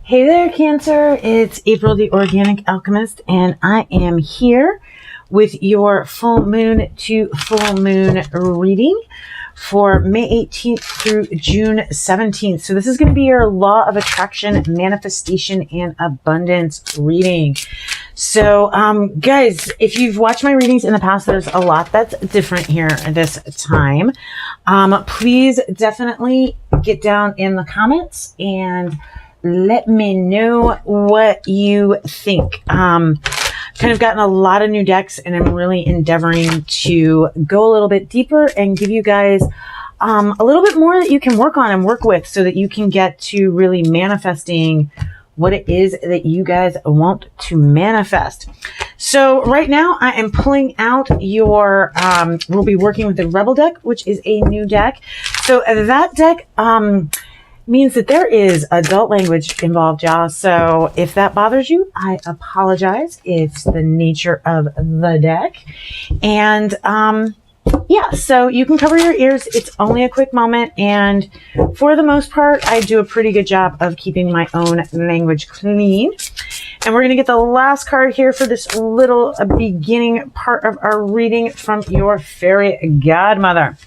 Hey there, Cancer. It's April, the Organic Alchemist, and I am here with your full moon to full moon reading for May 18th through June 17th. So this is going to be your Law of Attraction, Manifestation, and Abundance reading. So, guys, if you've watched my readings in the past, there's a lot that's different here this time. Please definitely get down in the comments and let me know what you think. Kind of gotten a lot of new decks, and I'm really endeavoring to go a little bit deeper and give you guys a little bit more that you can work on and work with so that you can get to really manifesting what it is that you guys want to manifest. So right now I am pulling out your, we'll be working with the Rebel deck, which is a new deck. So that deck, means that there is adult language involved, y'all. So if that bothers you, I apologize. It's the nature of the deck. And yeah, so you can cover your ears. It's only a quick moment. And for the most part, I do a pretty good job of keeping my own language clean. And we're going to get the last card here for this little beginning part of our reading from your fairy godmother.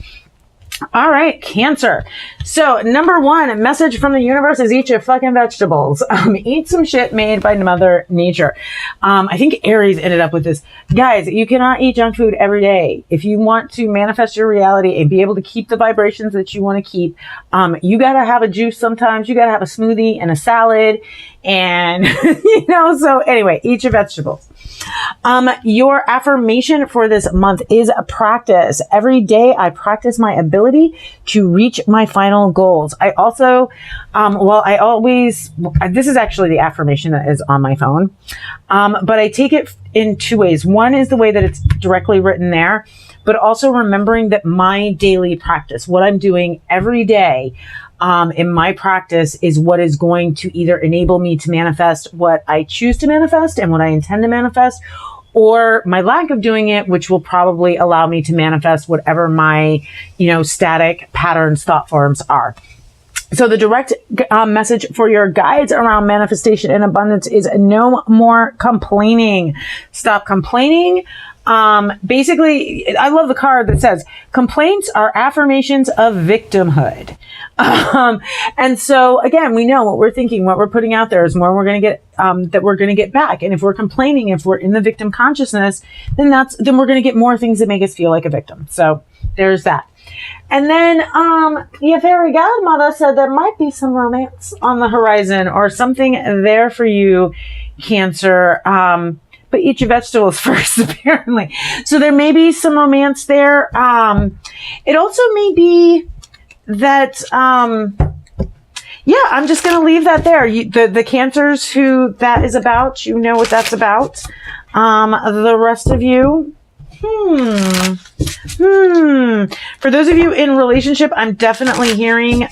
All right, Cancer. So number one, a message from the universe is eat your fucking vegetables. Eat some shit made by Mother Nature. I think Aries ended up with this. Guys, you cannot eat junk food every day. If you want to manifest your reality and be able to keep the vibrations that you want to keep, you got to have a juice sometimes. You got to have a smoothie and a salad. And, so anyway, eat your vegetables. Your affirmation for this month is a practice. Every day I practice my ability to reach my final goals. I also, this is actually the affirmation that is on my phone. But I take it in two ways. One is the way that it's directly written there, but also remembering that my daily practice, what I'm doing every day, in my practice is what is going to either enable me to manifest what I choose to manifest and what I intend to manifest, or my lack of doing it, which will probably allow me to manifest whatever my, static patterns, thought forms are. So the direct message for your guides around manifestation and abundance is no more complaining. Stop complaining. Basically, I love the card that says complaints are affirmations of victimhood. And so again, we know what we're thinking, what we're putting out there is more we're going to get, that we're going to get back. And if we're complaining, if we're in the victim consciousness, then we're going to get more things that make us feel like a victim. So there's that. And then, your fairy godmother said there might be some romance on the horizon or something there for you, Cancer. But eat your vegetables first, apparently. So there may be some romance there. It also may be that, I'm just going to leave that there. The Cancers who that is about, you know what that's about. The rest of you, For those of you in relationship, I'm definitely hearing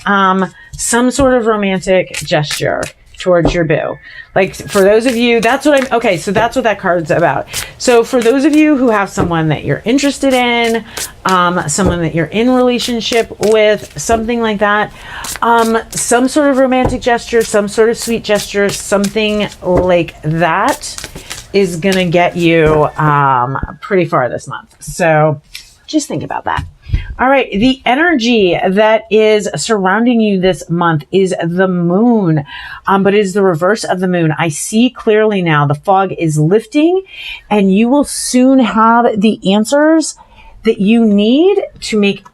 some sort of romantic gesture towards your boo. Like for those of you, that's what so that's what that card's about. So for those of you who have someone that you're interested in, someone that you're in relationship with, something like that, some sort of romantic gesture, some sort of sweet gesture, something like that is going to get you pretty far this month. So just think about that. All right. The energy that is surrounding you this month is the moon, but it is the reverse of the moon. I see clearly now. The fog is lifting and you will soon have the answers that you need to make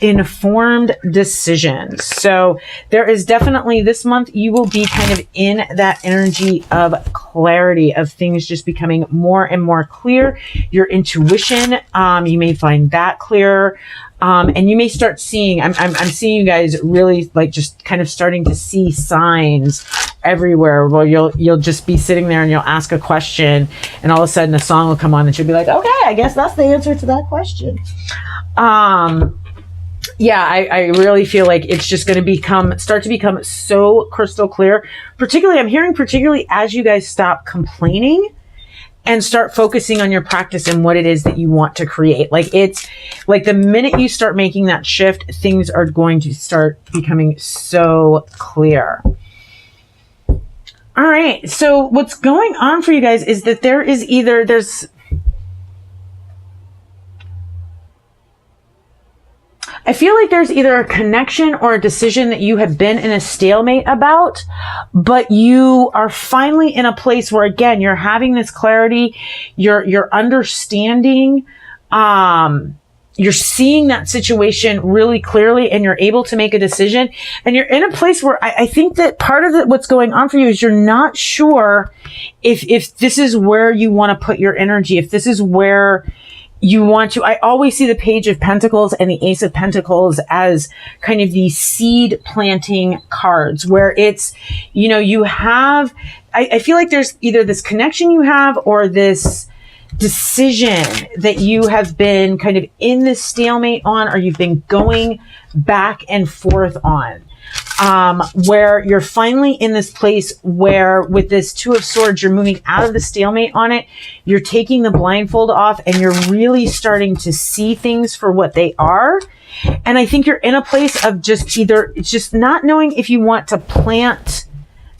informed decisions. So there is definitely this month, you will be kind of in that energy of clarity, of things just becoming more and more clear. Your intuition, you may find that clearer. And you may start seeing, I'm seeing you guys really like just kind of starting to see signs everywhere where you'll just be sitting there and you'll ask a question and all of a sudden a song will come on and you'll be like, okay, I guess that's the answer to that question. Yeah, I really feel like it's just going to start to become so crystal clear. I'm hearing particularly as you guys stop complaining and start focusing on your practice and what it is that you want to create. Like it's like the minute you start making that shift, things are going to start becoming so clear. All right. So what's going on for you guys is that I feel like there's either a connection or a decision that you have been in a stalemate about, but you are finally in a place where, again, you're having this clarity, you're understanding, you're seeing that situation really clearly, and you're able to make a decision. And you're in a place where I think that part of what's going on for you is you're not sure if this is where you want to put your energy, if this is where you want to. I always see the Page of Pentacles and the Ace of Pentacles as kind of these seed planting cards, where it's, you have, I feel like there's either this connection you have or this decision that you have been kind of in this stalemate on, or you've been going back and forth on. Where you're finally in this place where with this Two of Swords, you're moving out of the stalemate on it. You're taking the blindfold off and you're really starting to see things for what they are. And I think you're in a place of just not knowing if you want to plant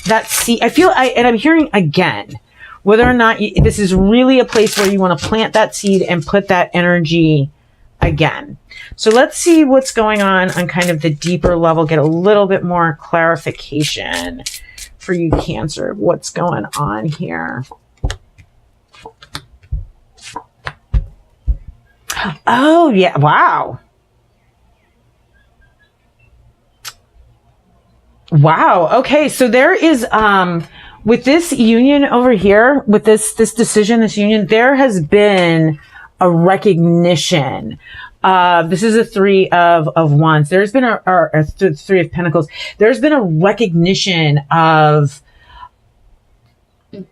that seed. And I'm hearing again, whether or not this is really a place where you want to plant that seed and put that energy again. So let's see what's going on kind of the deeper level, get a little bit more clarification for you, Cancer. What's going on here? Oh, yeah. Wow. Wow. Okay. So there is, with this union over here, with this decision, this union, there has been a recognition. This is a Three of Wands. There's been a Three of Pentacles. There's been a recognition of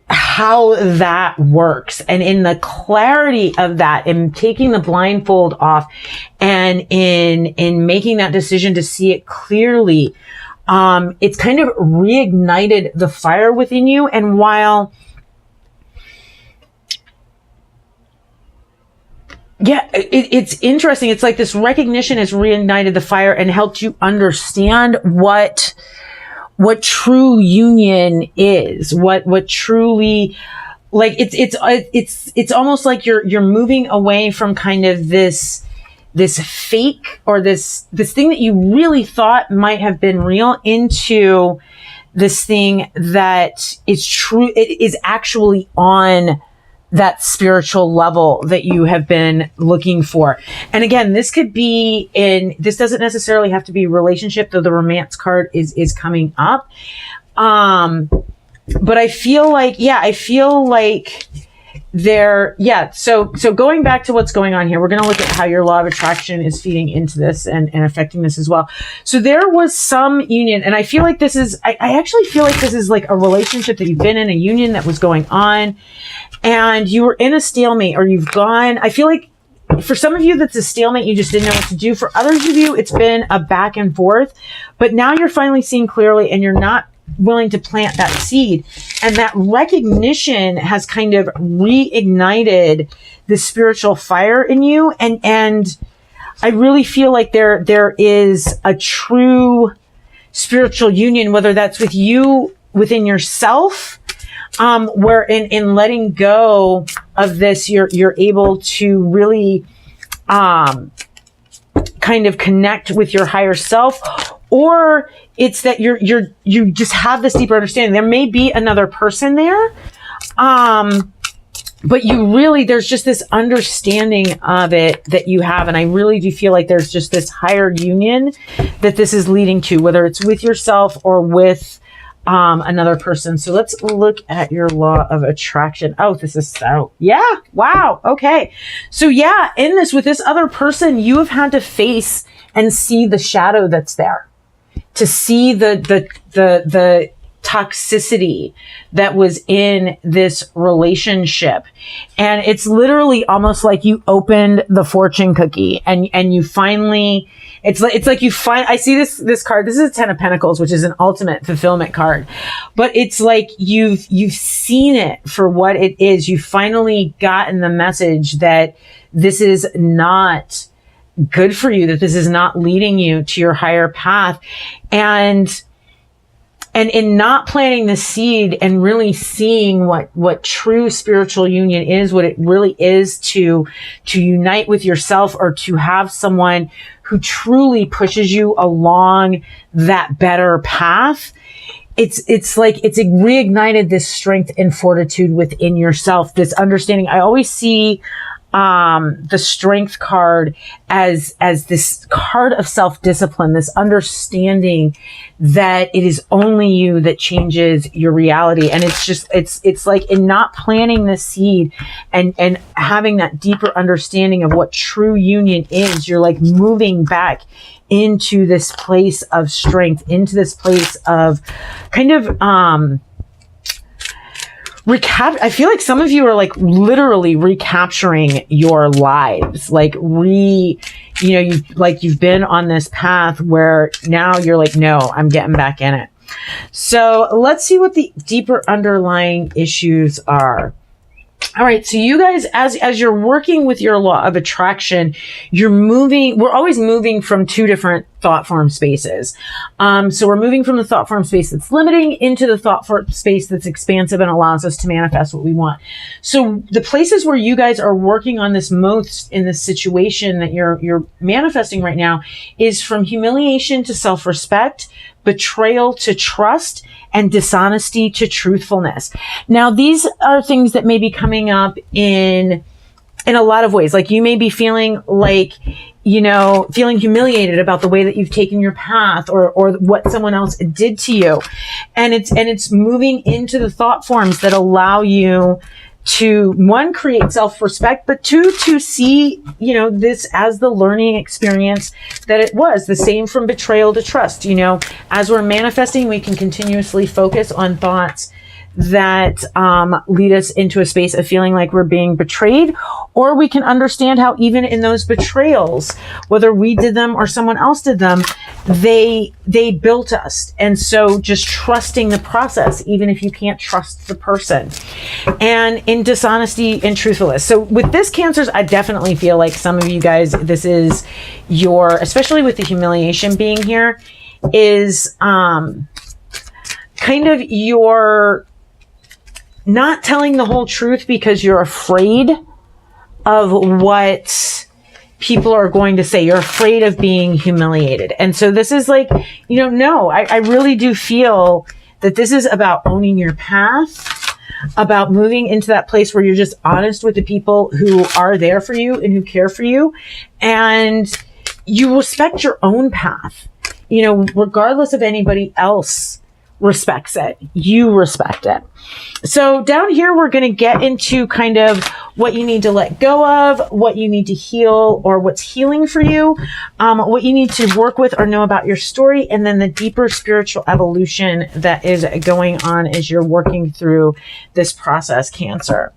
how that works, and in the clarity of that, in taking the blindfold off, and in making that decision to see it clearly, it's kind of reignited the fire within you. And while it's interesting. It's like this recognition has reignited the fire and helped you understand what true union is, what truly, like, it's almost like you're moving away from kind of this fake, or this thing that you really thought might have been real, into this thing that is true. It is actually on that spiritual level that you have been looking for. And again, this doesn't necessarily have to be relationship, though the romance card is coming up. But I feel like, so going back to what's going on here, we're going to look at how your law of attraction is feeding into this and affecting this as well. So there was some union, and I feel like I actually feel like this is like a relationship that you've been in, a union that was going on, and you were in a stalemate, or you've gone, I feel like for some of you that's a stalemate, you just didn't know what to do. For others of you, it's been a back and forth, but now you're finally seeing clearly, and you're not willing to plant that seed. And that recognition has kind of reignited the spiritual fire in you. And I really feel like there is a true spiritual union, whether that's with you within yourself, where in letting go of this, you're able to really kind of connect with your higher self, or it's that you just have this deeper understanding. There may be another person there, but there's just this understanding of it that you have. And I really do feel like there's just this higher union that this is leading to, whether it's with yourself or with another person. So let's look at your law of attraction. Oh, this is wow. Okay. So with this other person, you have had to face and see the shadow that's there, to see the toxicity that was in this relationship. And it's literally almost like you opened the fortune cookie and you finally, it's like you find, I see this card. This is a 10 of Pentacles, which is an ultimate fulfillment card, but it's like you've seen it for what it is. You've finally gotten the message that this is not good for you, that this is not leading you to your higher path. And And in not planting the seed and really seeing what true spiritual union is, what it really is to unite with yourself, or to have someone who truly pushes you along that better path, it's like it's reignited this strength and fortitude within yourself, this understanding. I always see the strength card as this card of self-discipline, this understanding that it is only you that changes your reality. And it's like in not planting the seed and having that deeper understanding of what true union is, you're like moving back into this place of strength, into this place of kind of, I feel like some of you are like literally recapturing your lives, like you've been on this path where now you're like, no, I'm getting back in it. So let's see what the deeper underlying issues are. All right. So you guys, as you're working with your law of attraction, we're always moving from two different thought form spaces. So we're moving from the thought form space that's limiting into the thought form space that's expansive and allows us to manifest what we want. So the places where you guys are working on this most in this situation that you're manifesting right now is from humiliation to self-respect, betrayal to trust, and dishonesty to truthfulness. Now, these are things that may be coming up in a lot of ways. Like you may be feeling like, feeling humiliated about the way that you've taken your path or what someone else did to you. And it's moving into the thought forms that allow you to, one, create self-respect, but two, to see, this as the learning experience that it was. The same from betrayal to trust. As we're manifesting, we can continuously focus on thoughts that lead us into a space of feeling like we're being betrayed, or we can understand how even in those betrayals, whether we did them or someone else did them, they built us. And so just trusting the process, even if you can't trust the person. And in dishonesty and truthfulness. So with this, Cancers, I definitely feel like some of you guys, this is especially with the humiliation being here, is kind of your not telling the whole truth because you're afraid of what people are going to say. You're afraid of being humiliated. And so this is like, no, I really do feel that this is about owning your path, about moving into that place where you're just honest with the people who are there for you and who care for you. And you respect your own path, regardless of anybody else respects it. You respect it. So down here, we're going to get into kind of what you need to let go of, what you need to heal or what's healing for you, what you need to work with or know about your story, and then the deeper spiritual evolution that is going on as you're working through this process, Cancer.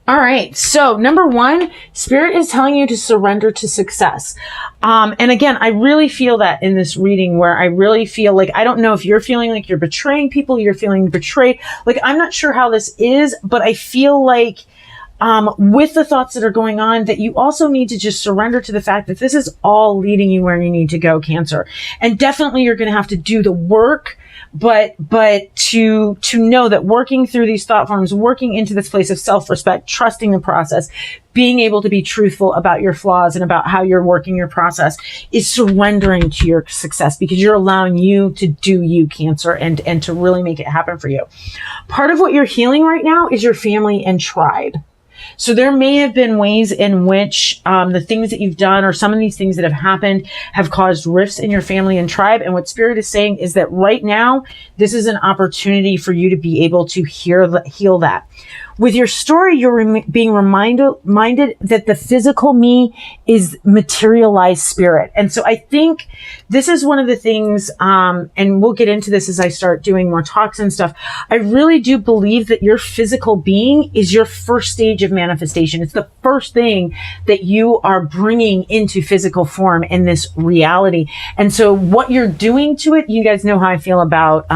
All right. So number one, Spirit is telling you to surrender to success. And again, I really feel that in this reading where I really feel like, I don't know if you're feeling like you're betraying people, you're feeling betrayed. Like, I'm not sure how this is, but I feel like, with the thoughts that are going on, that you also need to just surrender to the fact that this is all leading you where you need to go, Cancer. And definitely you're going to have to do the work, but to know that working through these thought forms, working into this place of self-respect, trusting the process, being able to be truthful about your flaws and about how you're working your process, is surrendering to your success, because you're allowing you to do you, Cancer, and to really make it happen for you. Part of what you're healing right now is your family and tribe. So there may have been ways in which the things that you've done or some of these things that have happened have caused rifts in your family and tribe. And what Spirit is saying is that right now, this is an opportunity for you to be able to heal that. With your story, you're being reminded that the physical me is materialized spirit. And so I think this is one of the things, and we'll get into this as I start doing more talks and stuff. I really do believe that your physical being is your first stage of manifestation. It's the first thing that you are bringing into physical form in this reality. And so what you're doing to it, you guys know how I feel about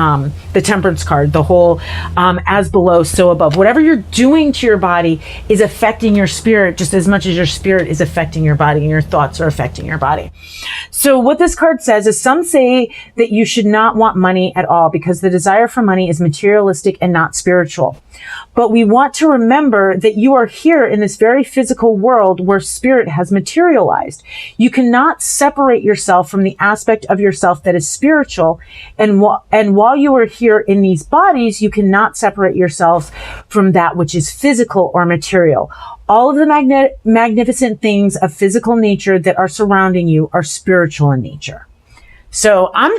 the temperance card, the whole as below, so above. Whatever you're doing to your body is affecting your spirit just as much as your spirit is affecting your body and your thoughts are affecting your body. So what this card says is, some say that you should not want money at all because the desire for money is materialistic and not spiritual. But we want to remember that you are here in this very physical world where spirit has materialized. You cannot separate yourself from the aspect of yourself that is spiritual. And while you are here in these bodies, you cannot separate yourself from that which is physical or material. All of the magnificent things of physical nature that are surrounding you are spiritual in nature. So I'm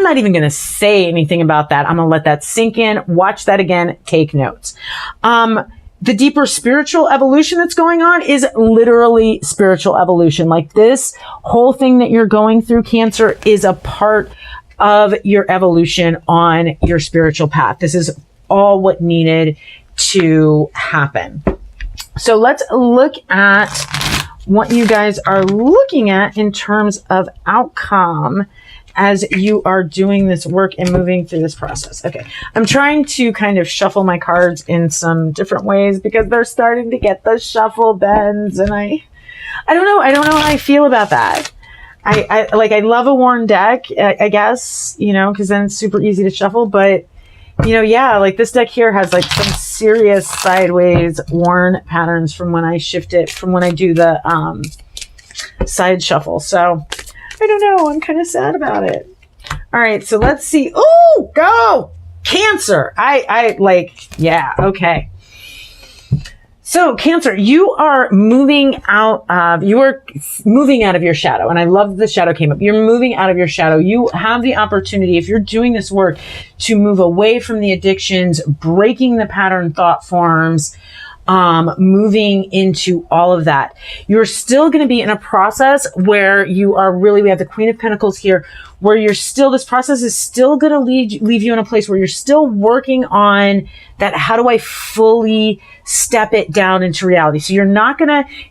not even going to say anything about that. I'm going to let that sink in. Watch that again. Take notes. The deeper spiritual evolution that's going on is literally spiritual evolution. Like, this whole thing that you're going through, Cancer, is a part of your evolution on your spiritual path. This is all what needed to happen. So let's look at what you guys are looking at in terms of outcome as you are doing this work and moving through this process. Okay, I'm trying to kind of shuffle my cards in some different ways because they're starting to get the shuffle bends, and I don't know how I feel about that. I love a worn deck, I guess, because then it's super easy to shuffle, but yeah, like this deck here has like some serious sideways worn patterns from when I shift it, from when I do the side shuffle. So I don't know. I'm kind of sad about it. All right. So let's see. Oh, go Cancer. Yeah. Okay. So Cancer, you are moving out of your shadow. And I love the shadow came up. You're moving out of your shadow. You have the opportunity, if you're doing this work, to move away from the addictions, breaking the pattern thought forms, moving into all of that. You're still going to be in a process where you are we have the Queen of Pentacles here, where this process is still going to leave you in a place where you're still working on that. How do I fully step it down into reality? So you're not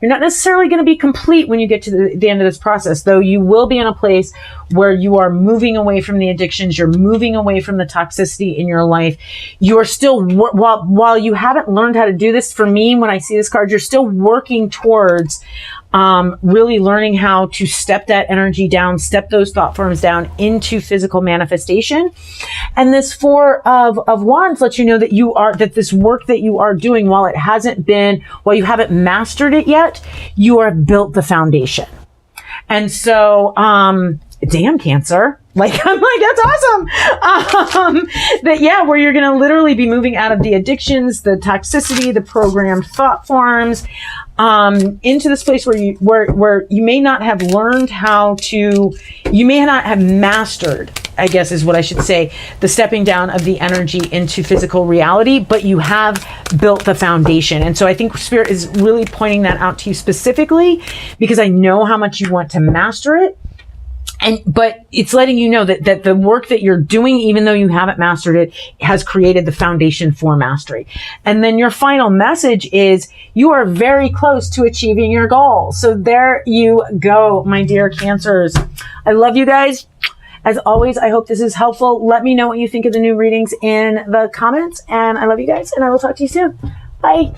necessarily going to be complete when you get to the end of this process, though you will be in a place where you are moving away from the addictions. You're moving away from the toxicity in your life. You are still, while you haven't learned how to do this, for me, when I see this card, you're still working towards really learning how to step that energy down, step those thought forms down into physical manifestation. And this Four of Wands lets you know that this work that you are doing, while you haven't mastered it yet, you have built the foundation. And so, damn, Cancer. I'm like, that's awesome. Where you're going to literally be moving out of the addictions, the toxicity, the programmed thought forms, into this place where you may not have learned you may not have mastered, I guess is what I should say, the stepping down of the energy into physical reality, but you have built the foundation. And so I think Spirit is really pointing that out to you specifically because I know how much you want to master it. But it's letting you know that the work that you're doing, even though you haven't mastered it, has created the foundation for mastery. And then your final message is you are very close to achieving your goal. So there you go, my dear Cancers. I love you guys. As always, I hope this is helpful. Let me know what you think of the new readings in the comments. And I love you guys, and I will talk to you soon. Bye.